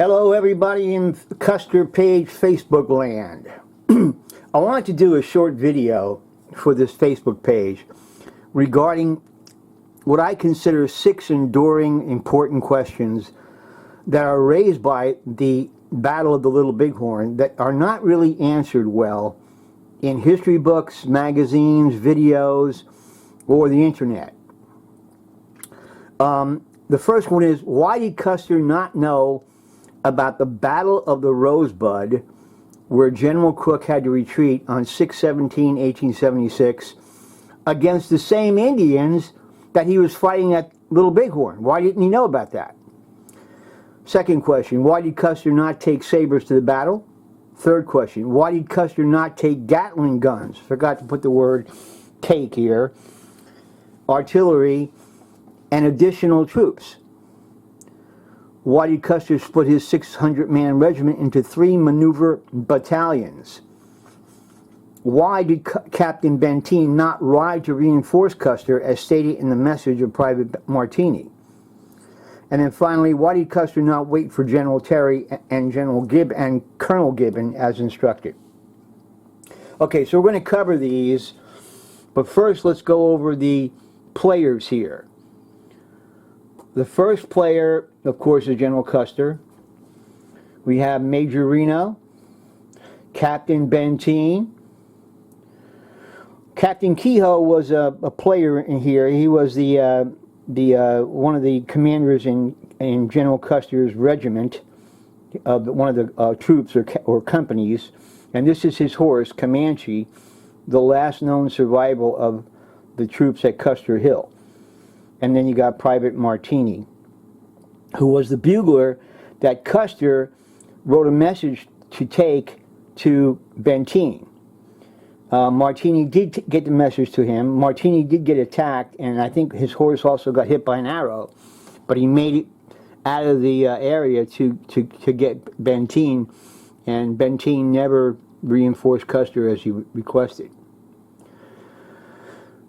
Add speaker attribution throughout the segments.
Speaker 1: Hello everybody in Custer Page Facebook land. I wanted to do a short video for this Facebook page regarding what I consider 6 enduring important questions that are raised by the Battle of the Little Bighorn that are not really answered well in history books, magazines, videos, or the internet. The first one is, why did Custer not know about the Battle of the Rosebud, where General Crook had to retreat on 6/17/1876 against the same Indians that he was fighting at Little Bighorn? Why didn't he know about that? Second question, why did Custer not take sabers to the battle? Third question, why did Custer not take Gatling guns? Forgot to put the word take here. Artillery and additional troops. Why did Custer split his 600-man regiment into 3 maneuver battalions? Why did Captain Benteen not ride to reinforce Custer as stated in the message of Private Martini? And then finally, why did Custer not wait for General Terry and General Gibb and Colonel Gibbon as instructed? Okay, so we're going to cover these, but first let's go over the players here. The first player, of course, is General Custer. We have Major Reno, Captain Benteen. Captain Kehoe was a player in here. He was the one of the commanders in General Custer's regiment, of one of the troops or companies, and this is his horse, Comanche, the last known survival of the troops at Custer Hill. And then you got Private Martini, who was the bugler that Custer wrote a message to take to Benteen. Martini did get the message to him. Martini did get attacked, and I think his horse also got hit by an arrow, but he made it out of the area to get Benteen, and Benteen never reinforced Custer as he requested.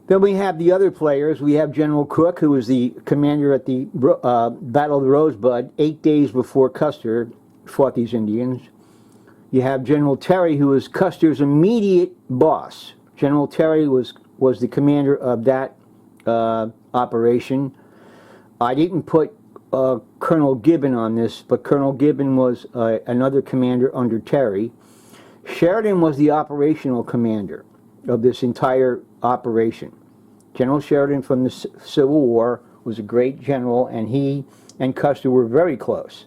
Speaker 1: Then we have the other players. We have General Crook, who was the commander at the Battle of the Rosebud 8 days before Custer fought these Indians. You have General Terry, who was Custer's immediate boss. General Terry was the commander of that operation. I didn't put Colonel Gibbon on this, but Colonel Gibbon was another commander under Terry. Sheridan was the operational commander of this entire operation. General Sheridan from the Civil War was a great general, and he and Custer were very close.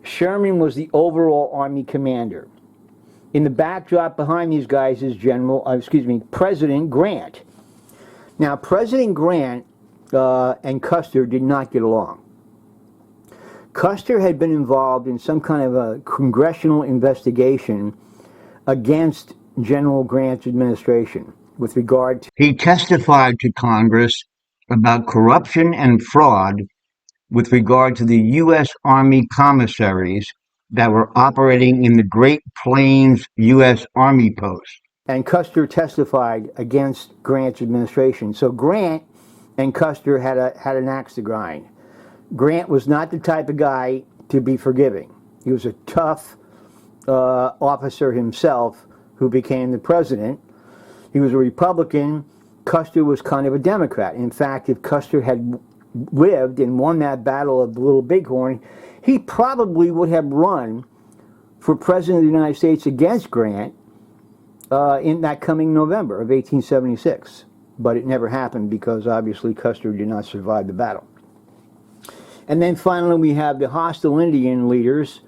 Speaker 1: Sherman was the overall Army commander. In the backdrop behind these guys is President Grant. Now, President Grant and Custer did not get along. Custer had been involved in some kind of a congressional investigation against General Grant's administration with regard to... He testified to Congress about corruption and fraud with regard to the U.S. Army commissaries that were operating in the Great Plains U.S. Army Post. And Custer testified against Grant's administration. So Grant and Custer had an axe to grind. Grant was not the type of guy to be forgiving. He was a tough officer himself who became the president. He was a Republican. Custer was kind of a Democrat. In fact, if Custer had lived and won that Battle of the Little Bighorn, he probably would have run for President of the United States against Grant in that coming November of 1876. But it never happened because obviously Custer did not survive the battle. And then finally we have the hostile Indian leaders.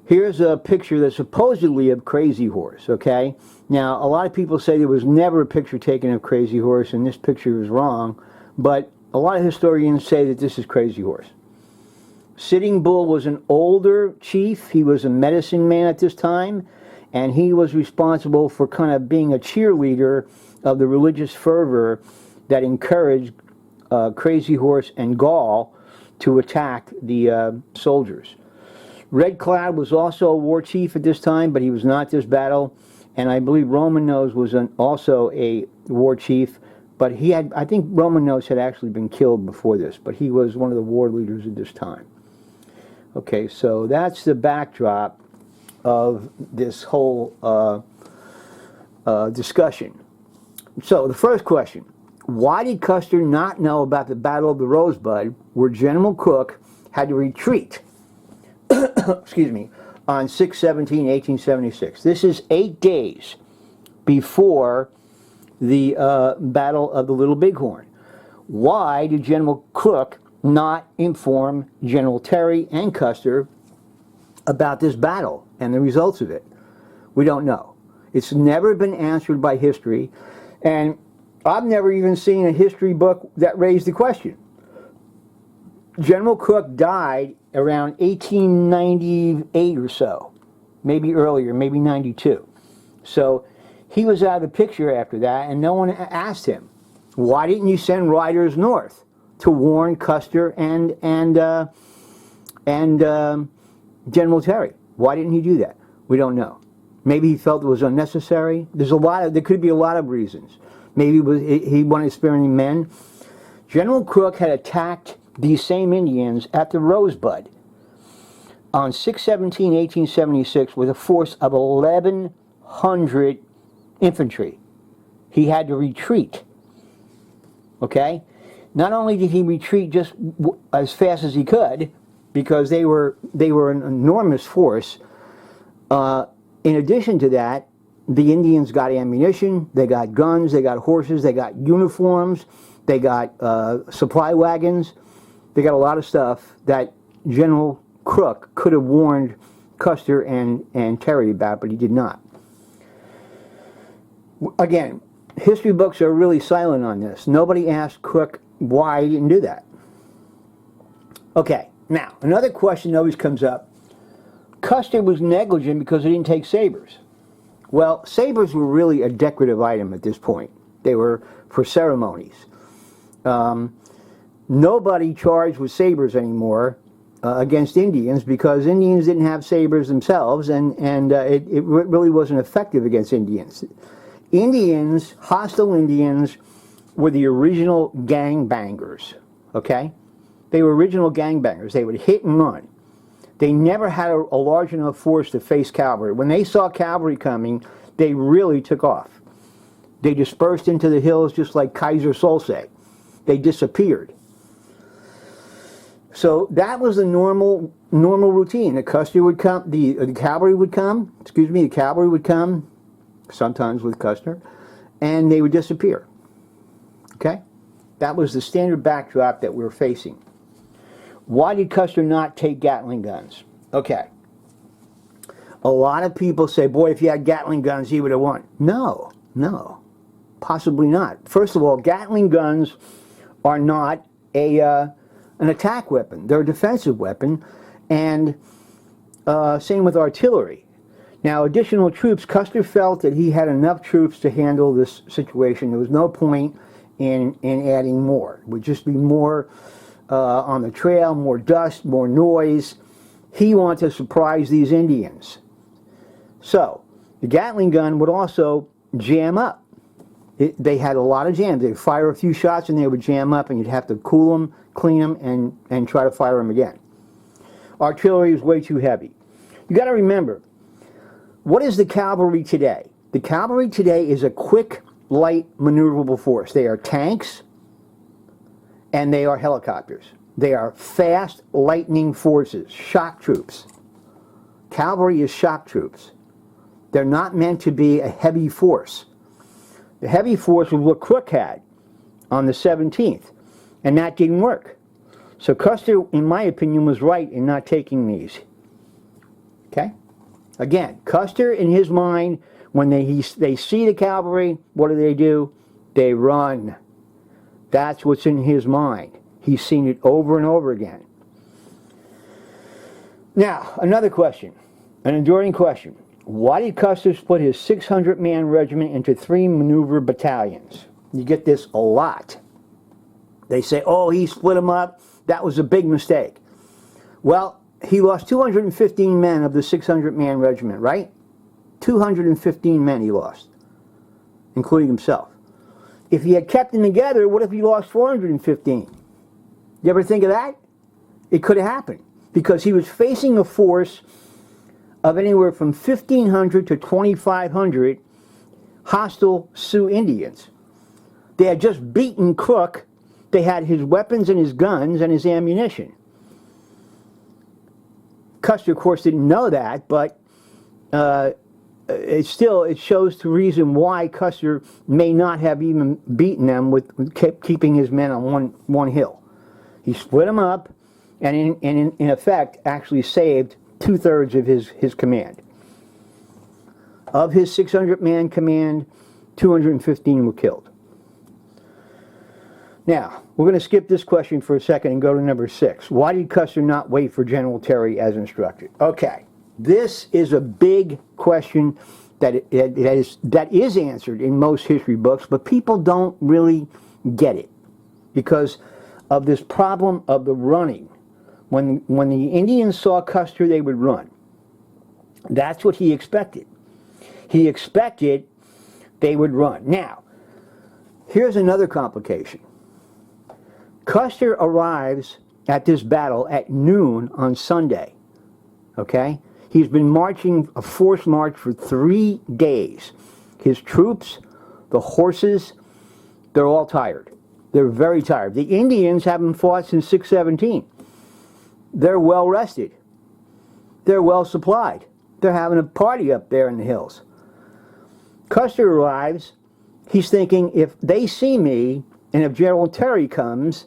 Speaker 1: Here's a picture that's supposedly of Crazy Horse, okay? Now, a lot of people say there was never a picture taken of Crazy Horse, and this picture is wrong, but a lot of historians say that this is Crazy Horse. Sitting Bull was an older chief. He was a medicine man at this time, and he was responsible for kind of being a cheerleader of the religious fervor that encouraged Crazy Horse and Gall to attack the soldiers. Red Cloud was also a war chief at this time, but he was not this battle. And I believe Roman Nose was also a war chief, but I think Roman Nose had actually been killed before this, but he was one of the war leaders at this time. Okay, so that's the backdrop of this whole discussion. So the first question, why did Custer not know about the Battle of the Rosebud, where General Crook had to retreat, excuse me, on 6/17/1876? This is 8 days before the Battle of the Little Bighorn. Why did General Crook not inform General Terry and Custer about this battle and the results of it? We don't know. It's never been answered by history, and I've never even seen a history book that raised the question. General Crook died around 1898 or so, maybe earlier, maybe 92. So he was out of the picture after that, and no one asked him, why didn't you send riders north to warn Custer and General Terry? Why didn't he do that? We don't know. Maybe he felt it was unnecessary. There could be a lot of reasons. Maybe he wanted to spare any men. General Crook had attacked these same Indians at the Rosebud on 6/17/1876 with a force of 1,100 infantry. He had to retreat. Okay? Not only did he retreat just as fast as he could, because they were an enormous force, in addition to that, the Indians got ammunition, they got guns, they got horses, they got uniforms, they got supply wagons, they got a lot of stuff that General Crook could have warned Custer and Terry about, but he did not. Again, history books are really silent on this. Nobody asked Crook why he didn't do that. Okay, now, another question always comes up. Custer was negligent because he didn't take sabers. Well, sabers were really a decorative item at this point. They were for ceremonies. Nobody charged with sabers anymore against Indians because Indians didn't have sabers themselves, and it really wasn't effective against Indians. Indians, hostile Indians, were the original gangbangers, okay? They were original gangbangers. They would hit and run. They never had a large enough force to face cavalry. When they saw cavalry coming, they really took off. They dispersed into the hills just like Kaiser Solzhenitsyn. They disappeared. So that was the normal routine. The Custer would come, the cavalry would come, the cavalry would come, sometimes with Custer, and they would disappear. Okay? That was the standard backdrop that we were facing. Why did Custer not take Gatling guns? Okay. A lot of people say, boy, if he had Gatling guns, he would have won. No, possibly not. First of all, Gatling guns are not an attack weapon. They're a defensive weapon, and same with artillery. Now, additional troops, Custer felt that he had enough troops to handle this situation. There was no point in adding more. It would just be more on the trail, more dust, more noise. He wanted to surprise these Indians. So, the Gatling gun would also jam up. They had a lot of jams. They'd fire a few shots and they would jam up, and you'd have to cool them, clean them, and try to fire them again. Artillery is way too heavy. You got to remember, what is the cavalry today? The cavalry today is a quick, light, maneuverable force. They are tanks, and they are helicopters. They are fast, lightning forces, shock troops. Cavalry is shock troops. They're not meant to be a heavy force. The heavy force was what Crook had on the 17th, and that didn't work. So Custer, in my opinion, was right in not taking these. Okay? Again, Custer, in his mind, when they see the cavalry, what do? They run. That's what's in his mind. He's seen it over and over again. Now, another question, an enduring question. Why did Custer split his 600-man regiment into 3 maneuver battalions? You get this a lot. They say, oh, he split them up. That was a big mistake. Well, he lost 215 men of the 600-man regiment, right? 215 men he lost, including himself. If he had kept them together, what if he lost 415? You ever think of that? It could have happened. because he was facing a force of anywhere from 1,500 to 2,500 hostile Sioux Indians. They had just beaten Crook. They had his weapons and his guns and his ammunition. Custer, of course, didn't know that, but it shows the reason why Custer may not have even beaten them with keeping his men on one hill. He split them up, and in effect actually saved 2/3 of his command. Of his 600-man command, 215 were killed. Now, we're going to skip this question for a second and go to number 6. Why did Custer not wait for General Terry as instructed? Okay, this is a big question that is answered in most history books, but people don't really get it because of this problem of the running. When the Indians saw Custer, they would run. That's what he expected. He expected they would run. Now, here's another complication. Custer arrives at this battle at noon on Sunday. Okay? He's been marching a forced march for 3 days. His troops, the horses, they're all tired. They're very tired. The Indians haven't fought since 617. They're well rested. They're well supplied. They're having a party up there in the hills. Custer arrives. He's thinking, if they see me, and if General Terry comes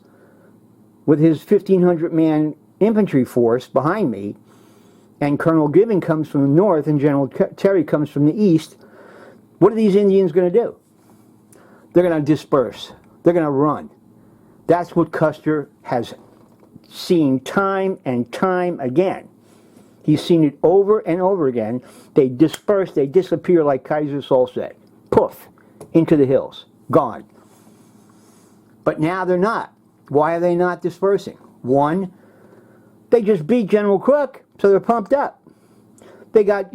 Speaker 1: with his 1,500-man infantry force behind me, and Colonel Gibbon comes from the north and General Terry comes from the east, what are these Indians going to do? They're going to disperse. They're going to run. That's what Custer has seen time and time again. He's seen it over and over again. They disperse, they disappear like Kaiser Soze. Poof, into the hills, gone. But now they're not. Why are they not dispersing? One, they just beat General Crook, so they're pumped up. They got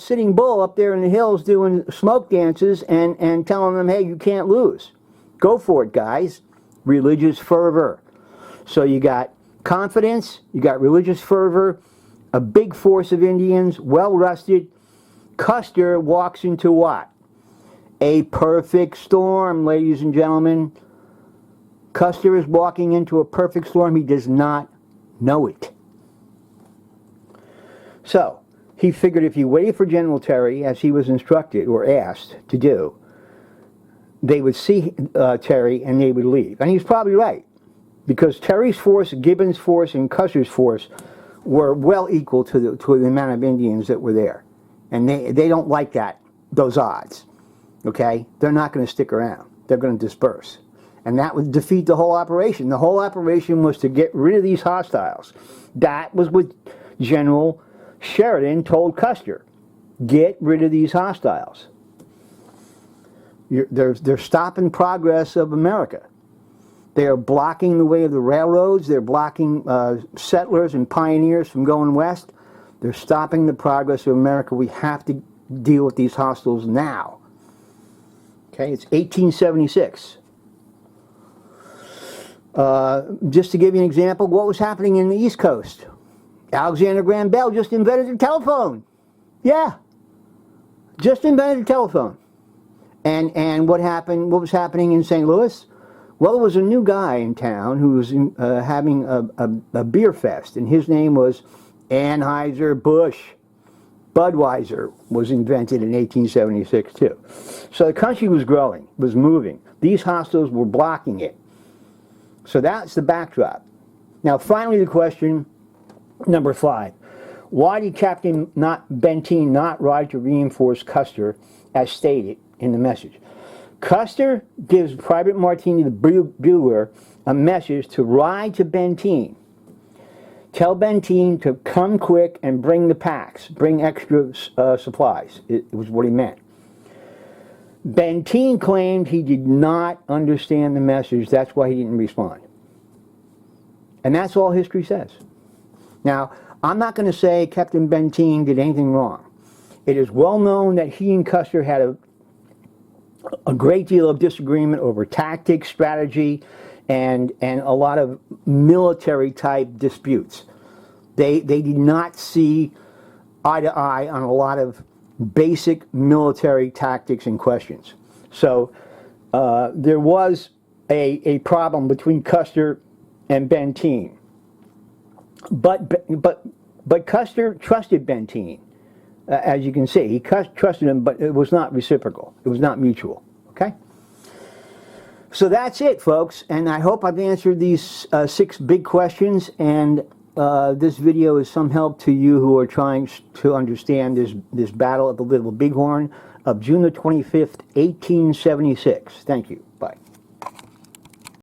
Speaker 1: Sitting Bull up there in the hills doing smoke dances and telling them, hey, you can't lose. Go for it, guys. Religious fervor. So you got confidence, you got religious fervor, a big force of Indians, well rested. Custer walks into what? A perfect storm, ladies and gentlemen. Custer is walking into a perfect storm. He does not know it. So, he figured if he waited for General Terry, as he was instructed or asked to do, they would see Terry and they would leave. And he's probably right, because Terry's force, Gibbon's force, and Custer's force were well equal to the amount of Indians that were there. And they don't like those odds. Okay? They're not going to stick around. They're going to disperse. And that would defeat the whole operation. The whole operation was to get rid of these hostiles. That was what General Sheridan told Custer. Get rid of these hostiles. They're stopping progress of America. They are blocking the way of the railroads. They're blocking settlers and pioneers from going west. They're stopping the progress of America. We have to deal with these hostiles now. Okay, it's 1876. Just to give you an example, what was happening in the East Coast? Alexander Graham Bell just invented the telephone. Yeah, just invented the telephone. And what happened? What was happening in St. Louis? Well, there was a new guy in town who was having a beer fest, and his name was Anheuser-Busch. Budweiser was invented in 1876 too. So the country was growing, was moving. These hostiles were blocking it. So that's the backdrop. Now finally the question, number 5. Why did Captain Benteen not ride to reinforce Custer as stated in the message? Custer gives Private Martini the bugler a message to ride to Benteen. Tell Benteen to come quick and bring the packs, bring extra supplies. It was what he meant. Benteen claimed he did not understand the message. That's why he didn't respond. And that's all history says. Now, I'm not going to say Captain Benteen did anything wrong. It is well known that he and Custer had a great deal of disagreement over tactics, strategy, and a lot of military-type disputes. They did not see eye to eye on a lot of basic military tactics and questions. So there was a problem between Custer and Benteen. But Custer trusted Benteen, as you can see. He trusted him, but it was not reciprocal. It was not mutual. Okay? So that's it, folks. And I hope I've answered these 6 big questions. And this video is some help to you who are trying to understand this Battle of the Little Bighorn of June the 25th, 1876. Thank you.